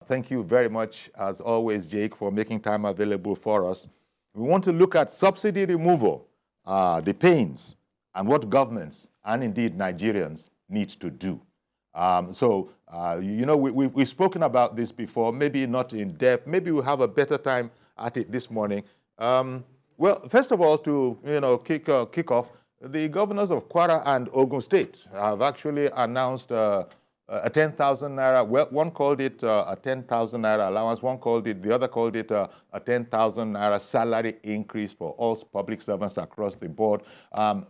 Thank you very much, as always, Jake, for making time available for us. We want to look at subsidy removal, the pains, and what governments and indeed Nigerians need to do. We've spoken about this before, maybe not in depth. Maybe we'll have a better time at it this morning. Well, first of all, to kick off, the governors of Kwara and Ogun State have actually announced a 10,000 naira. Well, one called it a 10,000 naira allowance. The other called it a 10,000 naira salary increase for all public servants across the board.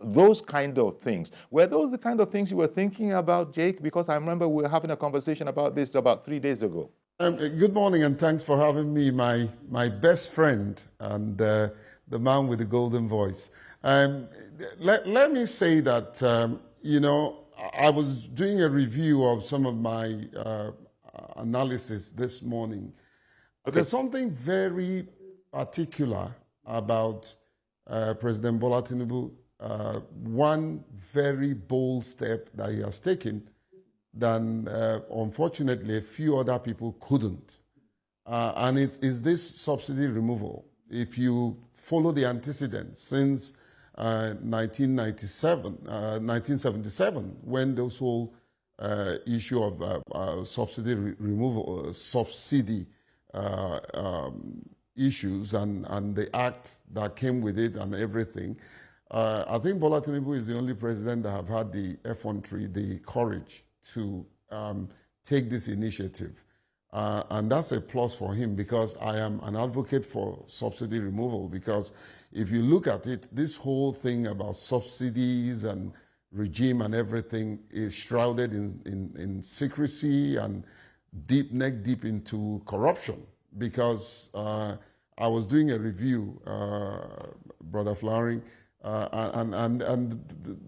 Those kind of things. Were those the kind of things you were thinking about, Jake? Because I remember we were having a conversation about this about 3 days ago. Good morning, and thanks for having me, my best friend and the man with the golden voice. Let me say that, I was doing a review of some of my analysis this morning. Okay. There's something very particular about President Bola Tinubu, one very bold step that he has taken than, unfortunately, a few other people couldn't. And it is this subsidy removal. If you follow the antecedents since 1977, when this whole issue of subsidy removal, subsidy issues and the act that came with it and everything, I think Bola Tinubu is the only president that have had the effrontery, the courage to take this initiative. And that's a plus for him, because I am an advocate for subsidy removal, because if you look at it, this whole thing about subsidies and regime and everything is shrouded in secrecy and neck deep into corruption. Because I was doing a review, Brother Folarin, and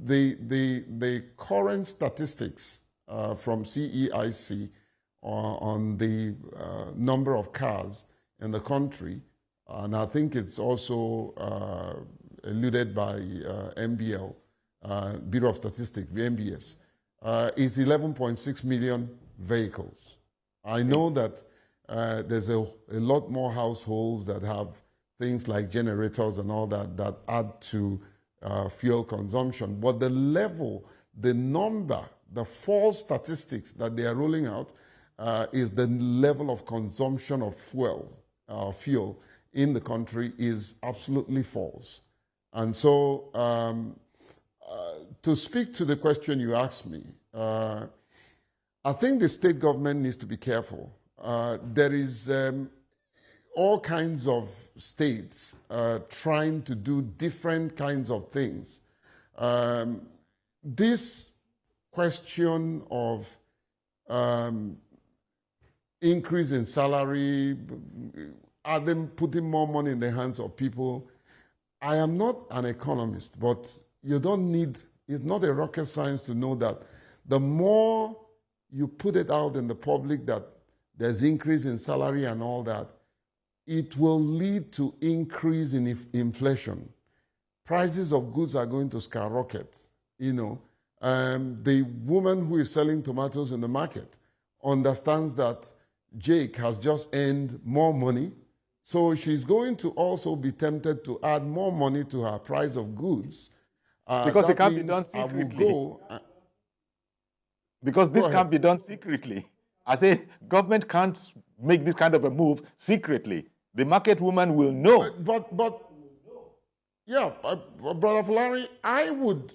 the current statistics from CEIC on the number of cars in the country, and I think it's also alluded by MBL, Bureau of Statistics, BMBS, is 11.6 million vehicles. I know that there's a lot more households that have things like generators and all that add to fuel consumption, but the level, the number, the false statistics that they are rolling out is the level of consumption of fuel in the country is absolutely false. And so to speak to the question you asked me, I think the state government needs to be careful. There is all kinds of states trying to do different kinds of things. This question of increase in salary, are them putting more money in the hands of people? I am not an economist, but you don't need, it's not a rocket science to know that the more you put it out in the public that there's increase in salary and all that, it will lead to increase in inflation. Prices of goods are going to skyrocket. The woman who is selling tomatoes in the market understands that Jake has just earned more money, so she's going to also be tempted to add more money to her price of goods. Because it can't be done secretly. Because this can't be done secretly. I say government can't make this kind of a move secretly. The market woman will know. But Brother Folarin, I would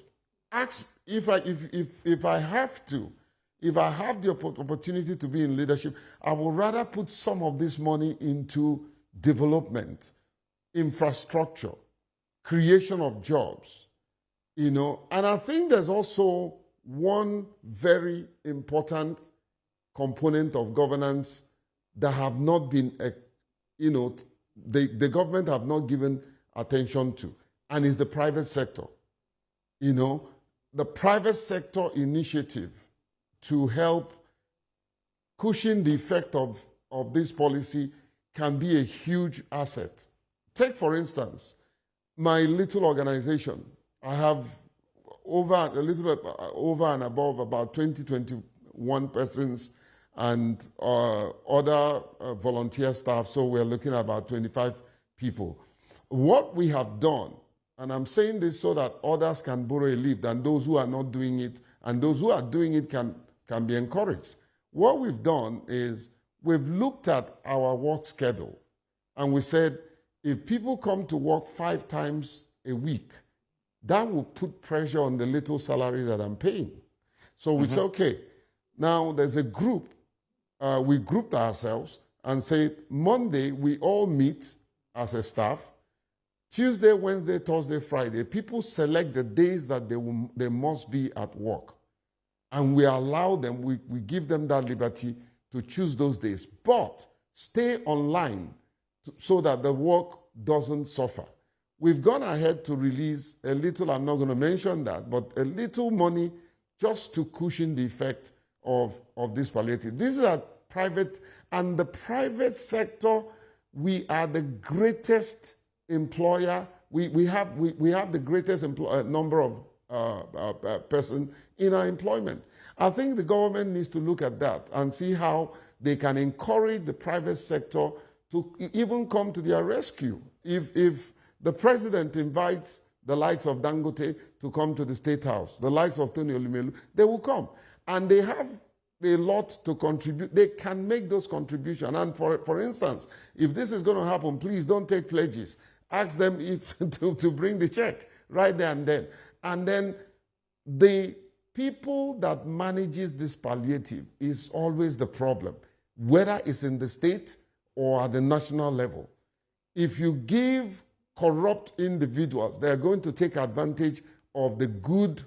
ask if I have to. If I have the opportunity to be in leadership, I would rather put some of this money into development, infrastructure, creation of jobs, And I think there's also one very important component of governance that have not been, the government have not given attention to, and is the private sector. The private sector initiative to help cushion the effect of this policy can be a huge asset. Take, for instance, my little organization. I have over and above about 20, 21 persons, and other volunteer staff. So we're looking at about 25 people. What we have done, and I'm saying this so that others can borrow a leaf than those who are not doing it, and those who are doing it can be encouraged. What we've done is we've looked at our work schedule, and we said, if people come to work 5 times a week, that will put pressure on the little salary that I'm paying. So we say, okay, now there's a group. We grouped ourselves and said, Monday, we all meet as a staff. Tuesday, Wednesday, Thursday, Friday, people select the days that they must be at work. And we allow them, we give them that liberty to choose those days. But stay online so that the work doesn't suffer. We've gone ahead to release a little, I'm not going to mention that, but a little money just to cushion the effect of this palliative. This is a private, and the private sector, we are the greatest employer. We have the greatest number of person in our employment. I think the government needs to look at that and see how they can encourage the private sector to even come to their rescue. If the president invites the likes of Dangote to come to the State House, the likes of Tony Olumelu, they will come. And they have a lot to contribute. They can make those contributions. And for instance, if this is going to happen, please don't take pledges. Ask them to bring the check right there and then. And then the people that manages this palliative is always the problem, whether it's in the state or at the national level. If you give corrupt individuals, they are going to take advantage of the good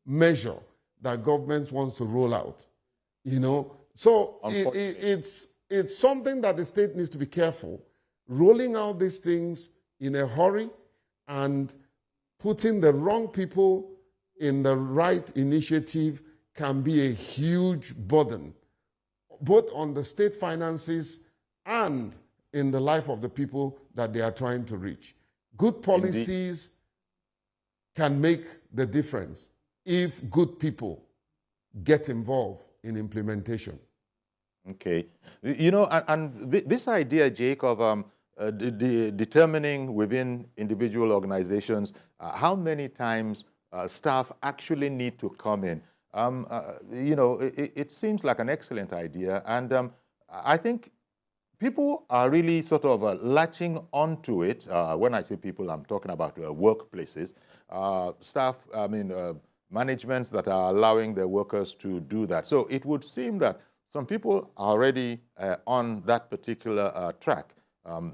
measure that government wants to roll out. You know, so it's something that the state needs to be careful. Rolling out these things in a hurry and putting the wrong people in the right initiative can be a huge burden, both on the state finances and in the life of the people that they are trying to reach. Good policies can make the difference if good people get involved in implementation. Okay. You know, and this idea, Jake, of determining within individual organizations how many times staff actually need to come in, you know, it seems like an excellent idea. And I think people are really sort of latching onto it. When I say people, I'm talking about workplaces, staff, I mean, managements that are allowing their workers to do that. So it would seem that some people are already on that particular track.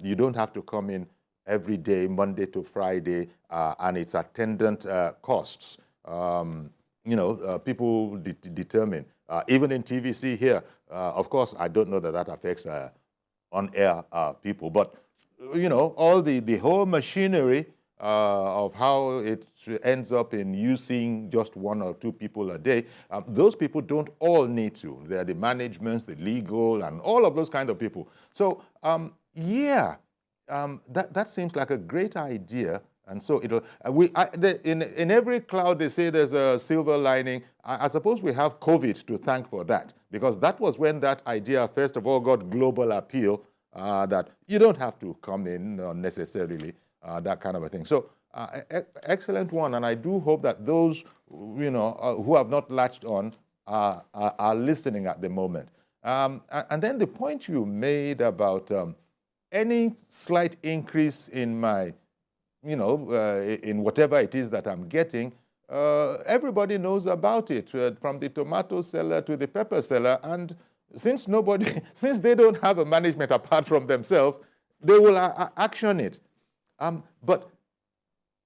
You don't have to come in every day, Monday to Friday, and its attendant costs. You know, people determine. Even in TVC here, of course, I don't know that affects on-air people, but you know, all the whole machinery of how it ends up in you seeing just 1 or 2 people a day, those people don't all need to. They're the managements, the legal, and all of those kind of people. So yeah, that seems like a great idea. And so it'll, in every cloud they say there's a silver lining. I suppose we have COVID to thank for that, because that was when that idea first of all got global appeal, that you don't have to come in necessarily, that kind of a thing. So excellent one, and I do hope that those you know who have not latched on are listening at the moment. And then the point you made about any slight increase in my, you know, in whatever it is that I'm getting, everybody knows about it, from the tomato seller to the pepper seller. And since since they don't have a management apart from themselves, they will action it. But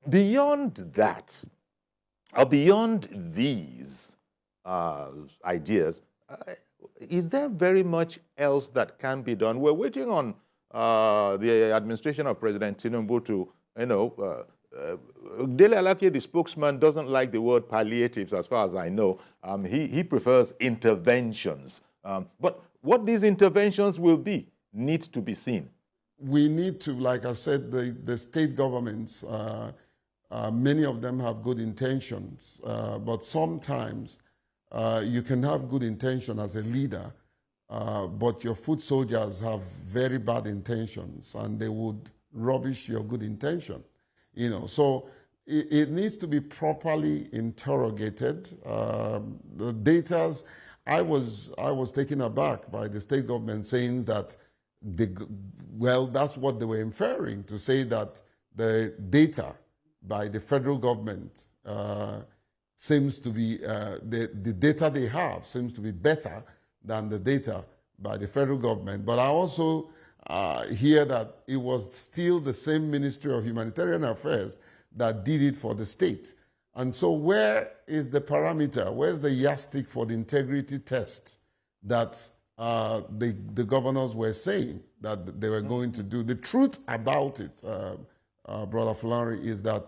beyond that, or beyond these ideas, is there very much else that can be done? We're waiting on the administration of President Tinubu to, you know, Dele Alake, the spokesman, doesn't like the word palliatives as far as I know. He prefers interventions. But what these interventions will be needs to be seen. We need to, like I said, the state governments, many of them have good intentions, but sometimes you can have good intention as a leader but your foot soldiers have very bad intentions and they would rubbish your good intention. So it needs to be properly interrogated. The data's, I was taken aback by the state government saying that that's what they were inferring, to say that the data by the federal government seems to be, the data they have seems to be better than the data by the federal government. But I also hear that it was still the same Ministry of Humanitarian Affairs that did it for the state. And so where is the parameter? Where's the yardstick for the integrity test that the governors were saying that they were going to do? The truth about it, Brother Folarin, is that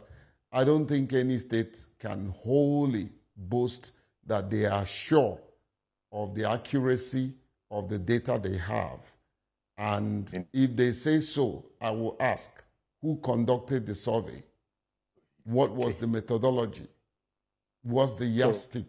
I don't think any state can wholly boast that they are sure of the accuracy of the data they have. And if they say so, I will ask, who conducted the survey? What was the methodology? What's the yardstick